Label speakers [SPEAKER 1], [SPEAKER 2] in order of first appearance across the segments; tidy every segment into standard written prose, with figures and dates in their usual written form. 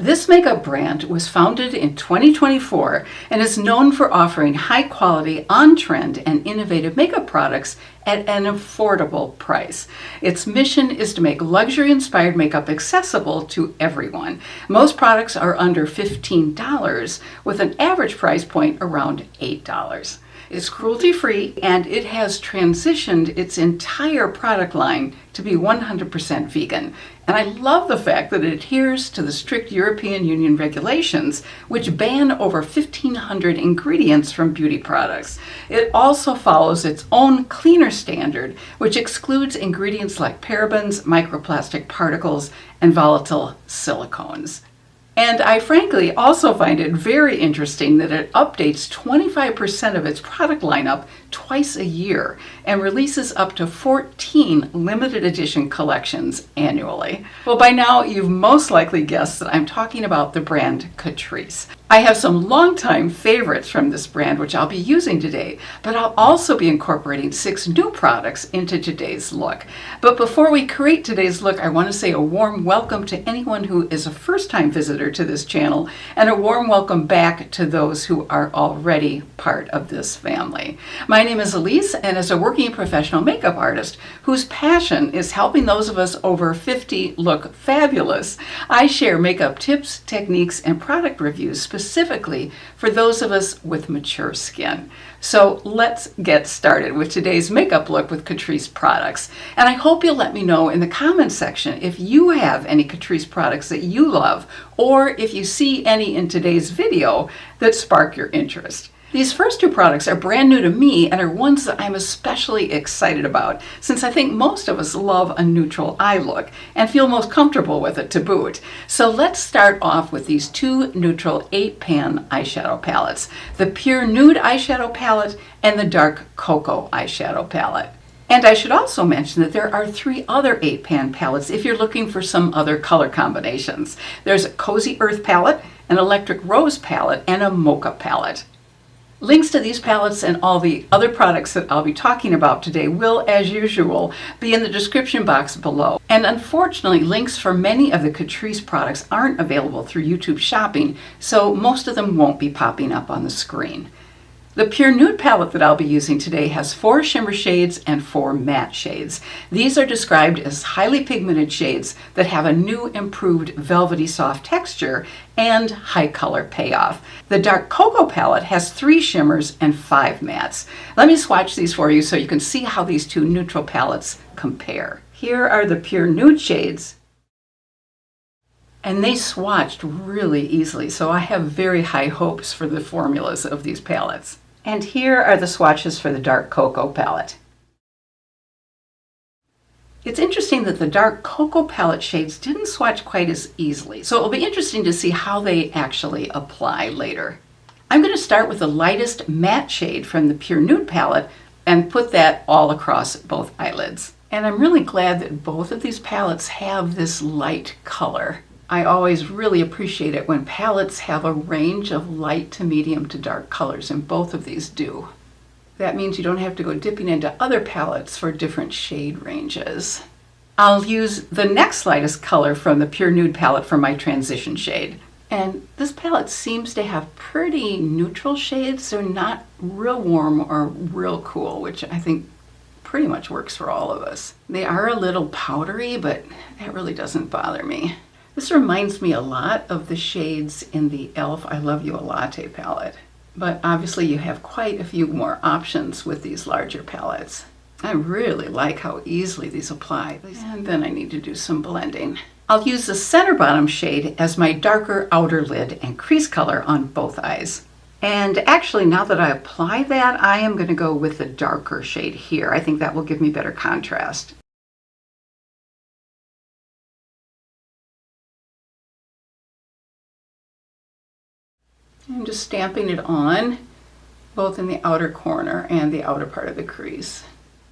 [SPEAKER 1] This makeup brand was founded in 2024 and is known for offering high-quality, on-trend, and innovative makeup products at an affordable price. Its mission is to make luxury-inspired makeup accessible to everyone. Most products are under $15, with an average price point around $8. It's cruelty-free, and it has transitioned its entire product line to be 100% vegan. And I love the fact that it adheres to the strict European Union regulations, which ban over 1,500 ingredients from beauty products. It also follows its own cleaner standard, which excludes ingredients like parabens, microplastic particles, and volatile silicones. And I frankly also find it very interesting that it updates 25% of its product lineup twice a year and releases up to 14 limited edition collections annually. Well, by now you've most likely guessed that I'm talking about the brand Catrice. I have some longtime favorites from this brand which I'll be using today, but I'll also be incorporating 6 new products into today's look. But before we create today's look, I want to say a warm welcome to anyone who is a first-time visitor to this channel, and a warm welcome back to those who are already part of this family. My name is Elise, and as a working professional makeup artist whose passion is helping those of us over 50 look fabulous, I share makeup tips, techniques, and product reviews specifically for those of us with mature skin. So let's get started with today's makeup look with Catrice Products. And I hope you'll let me know in the comments section if you have any Catrice products that you love, or if you see any in today's video that spark your interest. These first 2 products are brand new to me and are ones that I'm especially excited about, since I think most of us love a neutral eye look and feel most comfortable with it to boot. So let's start off with these 2 neutral 8-pan eyeshadow palettes, the Pure Nude eyeshadow palette and the Dark Cocoa eyeshadow palette. And I should also mention that there are 3 other 8-pan palettes if you're looking for some other color combinations. There's a Cozy Earth palette, an Electric Rose palette, and a Mocha palette. Links to these palettes and all the other products that I'll be talking about today will, as usual, be in the description box below. And unfortunately, links for many of the Catrice products aren't available through YouTube Shopping, so most of them won't be popping up on the screen. The Pure Nude palette that I'll be using today has 4 shimmer shades and 4 matte shades. These are described as highly pigmented shades that have a new improved velvety soft texture and high color payoff. The Dark Cocoa palette has 3 shimmers and 5 mattes. Let me swatch these for you so you can see how these 2 neutral palettes compare. Here are the Pure Nude shades, and they swatched really easily, so I have very high hopes for the formulas of these palettes. And here are the swatches for the Dark Cocoa palette. It's interesting that the Dark Cocoa palette shades didn't swatch quite as easily, so it'll be interesting to see how they actually apply later. I'm going to start with the lightest matte shade from the Pure Nude palette and put that all across both eyelids. And I'm really glad that both of these palettes have this light color. I always really appreciate it when palettes have a range of light to medium to dark colors, and both of these do. That means you don't have to go dipping into other palettes for different shade ranges. I'll use the next lightest color from the Pure Nude palette for my transition shade. And this palette seems to have pretty neutral shades. They're not real warm or real cool, which I think pretty much works for all of us. They are a little powdery, but that really doesn't bother me. This reminds me a lot of the shades in the e.l.f. I Love You a Latte palette. But obviously you have quite a few more options with these larger palettes. I really like how easily these apply. And then I need to do some blending. I'll use the center bottom shade as my darker outer lid and crease color on both eyes. And actually, now that I apply that, I am going to go with the darker shade here. I think that will give me better contrast. I'm just stamping it on, both in the outer corner and the outer part of the crease.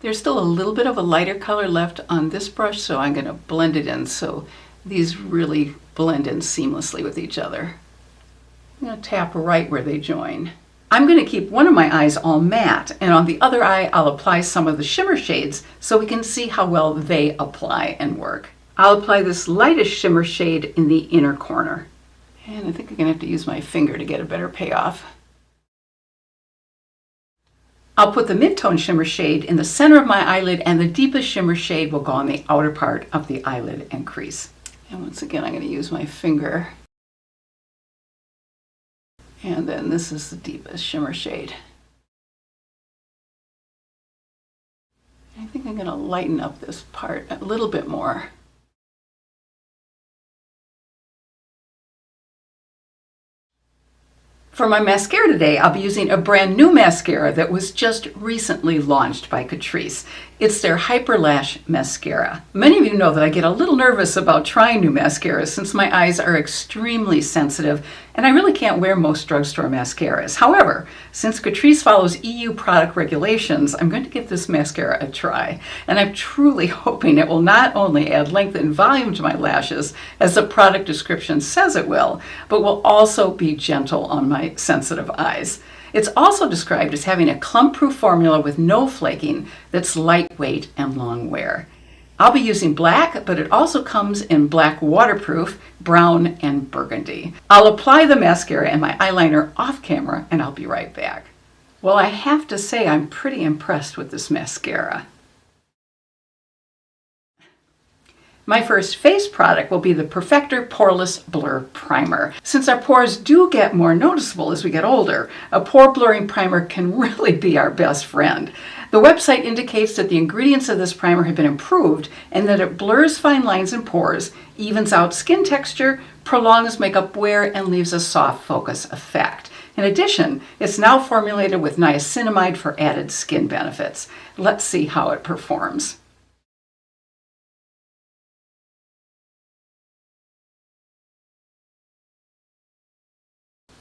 [SPEAKER 1] There's still a little bit of a lighter color left on this brush, so I'm going to blend it in so these really blend in seamlessly with each other. I'm going to tap right where they join. I'm going to keep one of my eyes all matte, and on the other eye I'll apply some of the shimmer shades so we can see how well they apply and work. I'll apply this lightest shimmer shade in the inner corner. And I think I'm gonna have to use my finger to get a better payoff. I'll put the mid-tone shimmer shade in the center of my eyelid, and the deepest shimmer shade will go on the outer part of the eyelid and crease. And once again, I'm going to use my finger. And then this is the deepest shimmer shade. I think I'm going to lighten up this part a little bit more. For my mascara today, I'll be using a brand new mascara that was just recently launched by Catrice. It's their Hyper Lash Mascara. Many of you know that I get a little nervous about trying new mascaras since my eyes are extremely sensitive and I really can't wear most drugstore mascaras. However, since Catrice follows EU product regulations, I'm going to give this mascara a try. And I'm truly hoping it will not only add length and volume to my lashes, as the product description says it will, but will also be gentle on my sensitive eyes. It's also described as having a clump-proof formula with no flaking that's lightweight and long wear. I'll be using black, but it also comes in black waterproof, brown, and burgundy. I'll apply the mascara and my eyeliner off camera, and I'll be right back. Well, I have to say I'm pretty impressed with this mascara. My first face product will be the Perfector Poreless Blur Primer. Since our pores do get more noticeable as we get older, a pore blurring primer can really be our best friend. The website indicates that the ingredients of this primer have been improved and that it blurs fine lines and pores, evens out skin texture, prolongs makeup wear, and leaves a soft focus effect. In addition, it's now formulated with niacinamide for added skin benefits. Let's see how it performs.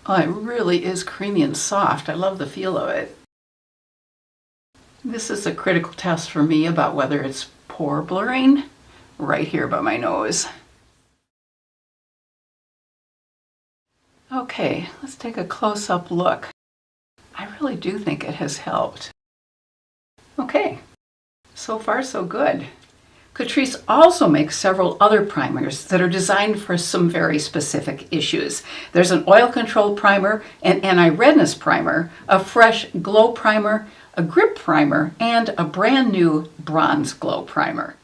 [SPEAKER 1] Oh, it really is creamy and soft. I love the feel of it. This is a critical test for me about whether it's pore blurring right here by my nose. Okay, let's take a close-up look. I really do think it has helped. Okay, so far so good. Catrice also makes several other primers that are designed for some very specific issues. There's an oil control primer, an anti-redness primer, a fresh glow primer, a grip primer, and a brand new bronze glow primer.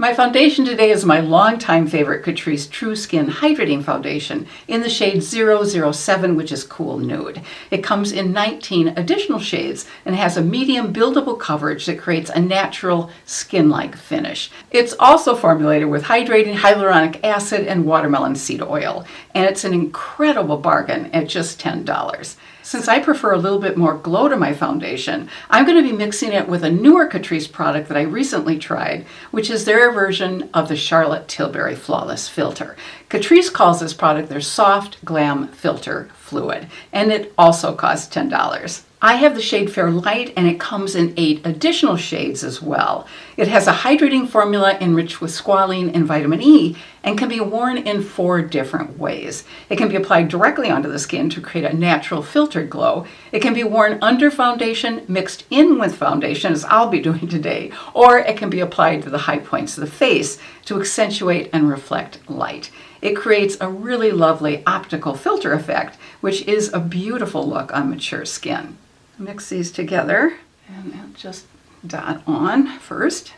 [SPEAKER 1] My foundation today is my longtime favorite Catrice True Skin Hydrating Foundation in the shade 007, which is Cool Nude. It comes in 19 additional shades and has a medium buildable coverage that creates a natural skin-like finish. It's also formulated with hydrating hyaluronic acid and watermelon seed oil, and it's an incredible bargain at just $10. Since I prefer a little bit more glow to my foundation, I'm going to be mixing it with a newer Catrice product that I recently tried, which is their version of the Charlotte Tilbury Flawless Filter. Catrice calls this product their Soft Glam Filter Fluid, and it also costs $10. I have the shade Fair Light, and it comes in 8 additional shades as well. It has a hydrating formula enriched with squalene and vitamin E and can be worn in 4 different ways. It can be applied directly onto the skin to create a natural filtered glow. It can be worn under foundation, mixed in with foundation, as I'll be doing today, or it can be applied to the high points of the face to accentuate and reflect light. It creates a really lovely optical filter effect, which is a beautiful look on mature skin. Mix these together and I'll just dot on first.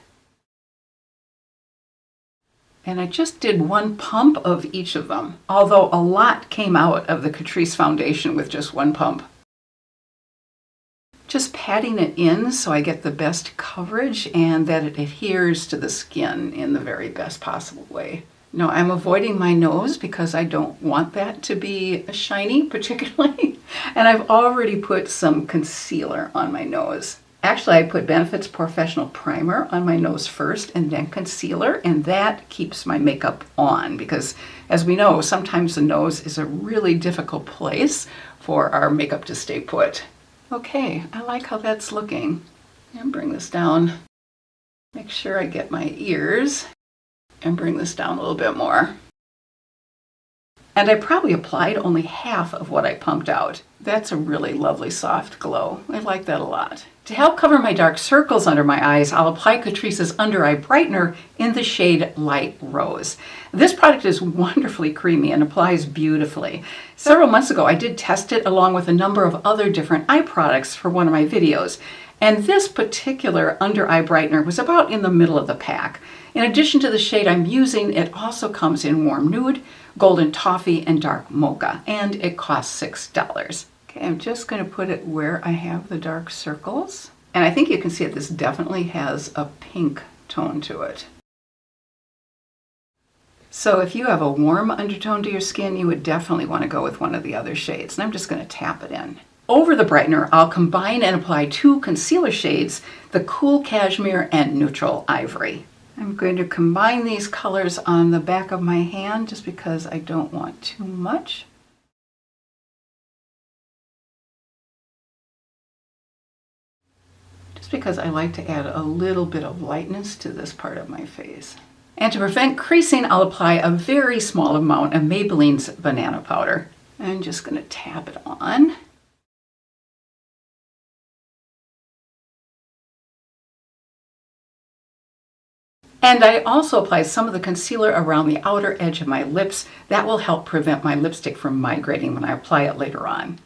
[SPEAKER 1] And I just did 1 pump of each of them, although a lot came out of the Catrice foundation with just 1 pump. Just patting it in so I get the best coverage and that it adheres to the skin in the very best possible way. No, I'm avoiding my nose because I don't want that to be shiny particularly. And I've already put some concealer on my nose. Actually, I put Benefit's Professional Primer on my nose first and then concealer, and that keeps my makeup on because, as we know, sometimes the nose is a really difficult place for our makeup to stay put. Okay, I like how that's looking. And bring this down. Make sure I get my ears. And bring this down a little bit more. And I probably applied only half of what I pumped out. That's a really lovely soft glow. I like that a lot. To help cover my dark circles under my eyes, I'll apply Catrice's Under Eye Brightener in the shade Light Rose. This product is wonderfully creamy and applies beautifully. Several months ago, I did test it along with a number of other different eye products for one of my videos. And this particular Under Eye Brightener was about in the middle of the pack. In addition to the shade I'm using, it also comes in Warm Nude, Golden Toffee, and Dark Mocha, and it costs $6. Okay, I'm just going to put it where I have the dark circles. And I think you can see it, this definitely has a pink tone to it. So if you have a warm undertone to your skin, you would definitely want to go with one of the other shades. And I'm just going to tap it in. Over the brightener, I'll combine and apply two concealer shades, the Cool Cashmere and Neutral Ivory. I'm going to combine these colors on the back of my hand just because I don't want too much. Just because I like to add a little bit of lightness to this part of my face. And to prevent creasing, I'll apply a very small amount of Maybelline's Banana Powder. I'm just going to tap it on. And I also apply some of the concealer around the outer edge of my lips. That will help prevent my lipstick from migrating when I apply it later on.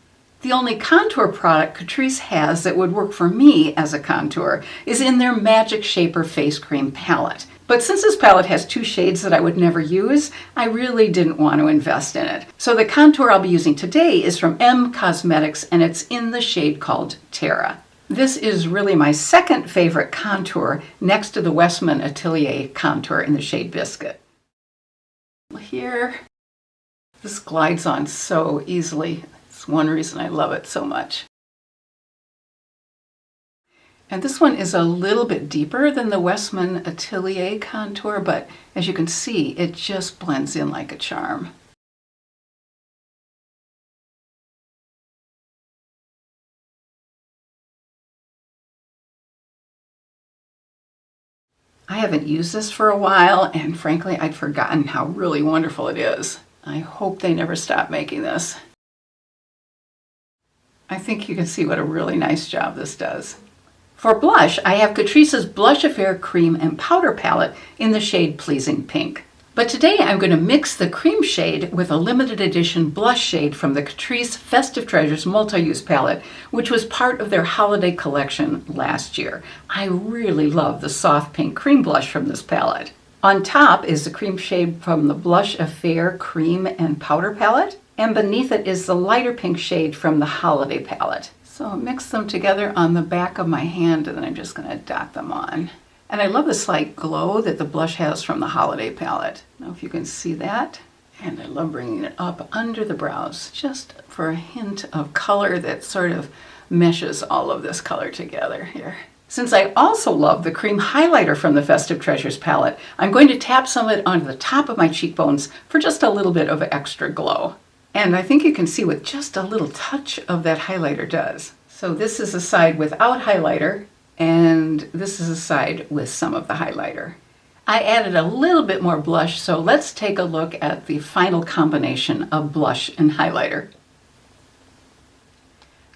[SPEAKER 1] The only contour product Catrice has that would work for me as a contour is in their Magic Shaper Face Cream palette. But since this palette has two shades that I would never use, I really didn't want to invest in it. So the contour I'll be using today is from M Cosmetics, and it's in the shade called Terra. This is really my second favorite contour next to the Westman Atelier contour in the shade Biscuit. Here, this glides on so easily. It's one reason I love it so much. And this one is a little bit deeper than the Westman Atelier contour, but as you can see, it just blends in like a charm. I haven't used this for a while, and frankly, I'd forgotten how really wonderful it is. I hope they never stop making this. I think you can see what a really nice job this does. For blush, I have Catrice's Blush Affair Cream and Powder Palette in the shade Pleasing Pink. But today I'm going to mix the cream shade with a limited edition blush shade from the Catrice Festive Treasures Multi-Use Palette, which was part of their holiday collection last year. I really love the soft pink cream blush from this palette. On top is the cream shade from the Blush Affair Cream and Powder Palette, and beneath it is the lighter pink shade from the Holiday Palette. So I'll mix them together on the back of my hand, and then I'm just going to dot them on. And I love the slight glow that the blush has from the Holiday Palette. I don't know if you can see that. And I love bringing it up under the brows, just for a hint of color that sort of meshes all of this color together here. Since I also love the cream highlighter from the Festive Treasures palette, I'm going to tap some of it onto the top of my cheekbones for just a little bit of extra glow. And I think you can see what just a little touch of that highlighter does. So this is a side without highlighter, and this is a side with some of the highlighter. I added a little bit more blush, so let's take a look at the final combination of blush and highlighter.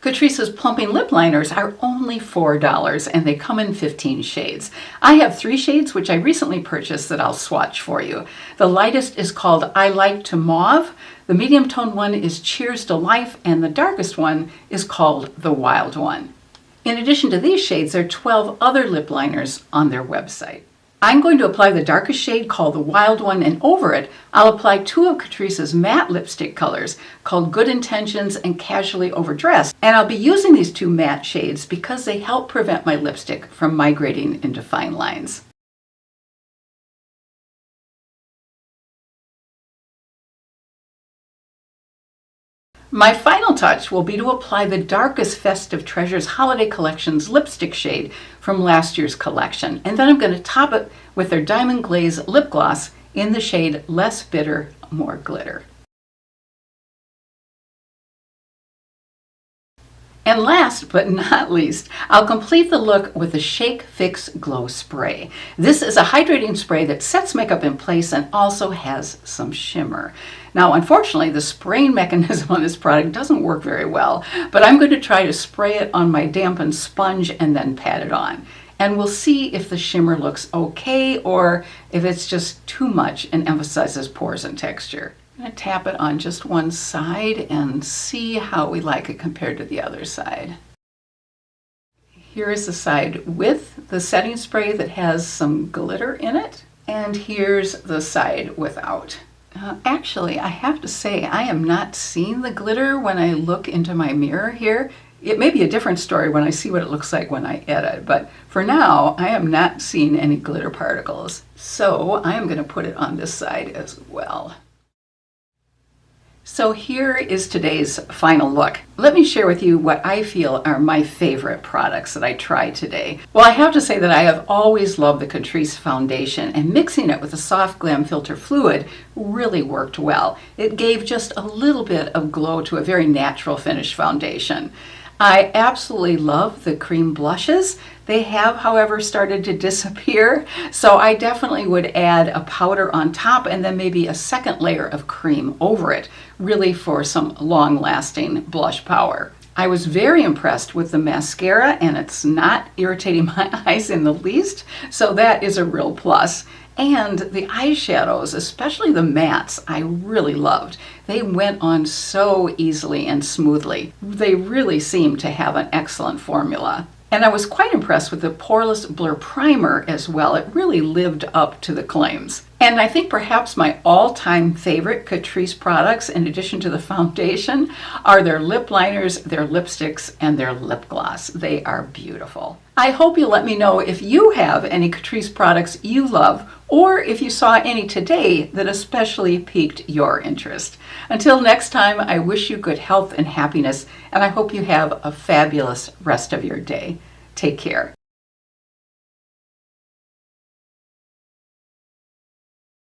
[SPEAKER 1] Catrice's plumping lip liners are only $4, and they come in 15 shades. I have 3 shades which I recently purchased that I'll swatch for you. The lightest is called I Like to Mauve, the medium tone one is Cheers to Life, and the darkest one is called The Wild One. In addition to these shades, there are 12 other lip liners on their website. I'm going to apply the darkest shade called the Wild One, and over it, I'll apply 2 of Catrice's matte lipstick colors called Good Intentions and Casually Overdressed. And I'll be using these 2 matte shades because they help prevent my lipstick from migrating into fine lines. My final touch will be to apply the darkest Festive Treasures Holiday Collection's lipstick shade from last year's collection. And then I'm going to top it with their Diamond Glaze lip gloss in the shade Less Bitter, More Glitter. And last but not least, I'll complete the look with the Shake Fix Glow Spray. This is a hydrating spray that sets makeup in place and also has some shimmer. Now, unfortunately, the spraying mechanism on this product doesn't work very well, but I'm going to try to spray it on my dampened sponge and then pat it on. And we'll see if the shimmer looks okay or if it's just too much and emphasizes pores and texture. I'm going to tap it on just one side and see how we like it compared to the other side. Here is the side with the setting spray that has some glitter in it, and here's the side without. Actually, I have to say I am not seeing the glitter when I look into my mirror here. It may be a different story when I see what it looks like when I edit, but for now I am not seeing any glitter particles. So I am going to put it on this side as well. So here is today's final look. Let me share with you what I feel are my favorite products that I tried today. Well, I have to say that I have always loved the Catrice foundation, and mixing it with the Soft Glam Filter Fluid really worked well. It gave just a little bit of glow to a very natural finish foundation. I absolutely love the cream blushes. They have, however, started to disappear, so I definitely would add a powder on top and then maybe a second layer of cream over it, really for some long-lasting blush power. I was very impressed with the mascara, and it's not irritating my eyes in the least, so that is a real plus. And the eyeshadows, especially the mattes, I really loved. They went on so easily and smoothly. They really seem to have an excellent formula. And I was quite impressed with the Poreless Blur Primer as well. It really lived up to the claims. And I think perhaps my all-time favorite Catrice products, in addition to the foundation, are their lip liners, their lipsticks, and their lip gloss. They are beautiful. I hope you'll let me know if you have any Catrice products you love, or if you saw any today that especially piqued your interest. Until next time, I wish you good health and happiness, and I hope you have a fabulous rest of your day. Take care.